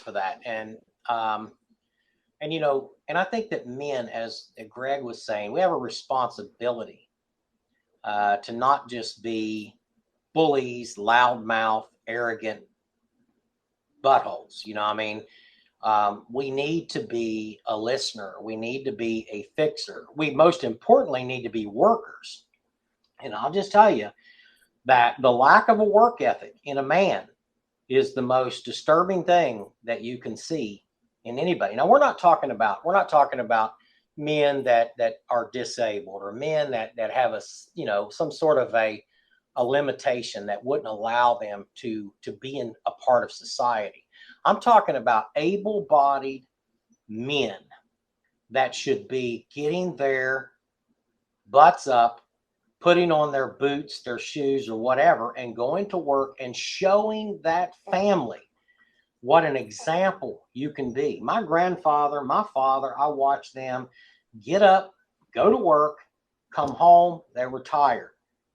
for that. And you know, and I think that men, as Greg was saying, we have a responsibility to not just be bullies, loudmouth, arrogant buttholes. You know, I mean, we need to be a listener. We need to be a fixer. We most importantly need to be workers. And I'll just tell you that the lack of a work ethic in a man is the most disturbing thing that you can see in anybody. Now, we're not talking about men that are disabled, or men that have a, you know, some sort of a limitation that wouldn't allow them to be in a part of society. I'm talking about able-bodied men that should be getting their butts up, putting on their boots, their shoes, or whatever, and going to work and showing that family what an example you can be. My grandfather, my father, I watched them get up, go to work, come home, they were tired.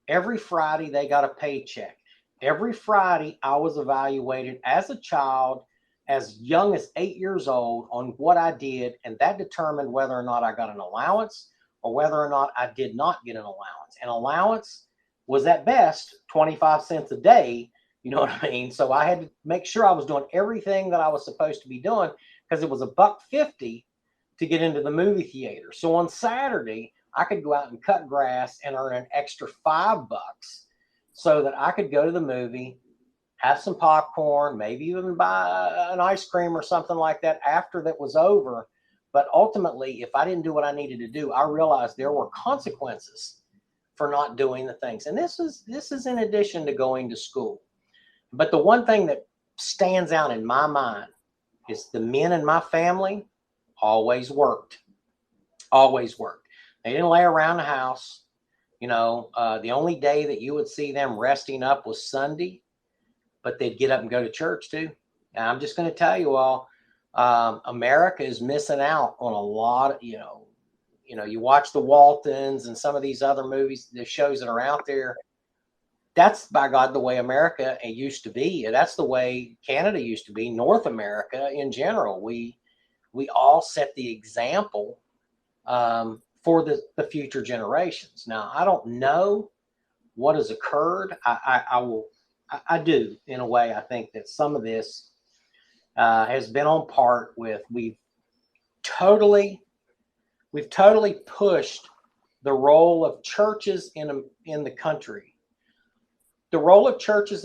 Every Friday, they got a paycheck. Every Friday, I was evaluated as a child, as young as 8 years old, on what I did, and that determined whether or not I got an allowance or whether or not I did not get an allowance. An allowance was at best 25 cents a day, you know what I mean? So I had to make sure I was doing everything that I was supposed to be doing, because it was $1.50 to get into the movie theater. So on Saturday, I could go out and cut grass and earn an extra $5 so that I could go to the movie, have some popcorn, maybe even buy an ice cream or something like that after that was over. But ultimately, if I didn't do what I needed to do, I realized there were consequences for not doing the things. And this is in addition to going to school. But the one thing that stands out in my mind is the men in my family always worked. Always worked. They didn't lay around the house. You know, the only day that you would see them resting up was Sunday, but they'd get up and go to church too. And I'm just going to tell you all, America is missing out on a lot of, you know, you watch the Waltons and some of these other movies, the shows that are out there. That's, by God, the way America used to be. That's the way Canada used to be. North America in general, we all set the example for the future generations. Now, I don't know what has occurred. I do, in a way. I think that some of this has been on part with we've totally pushed the role of churches in the country. The role of churches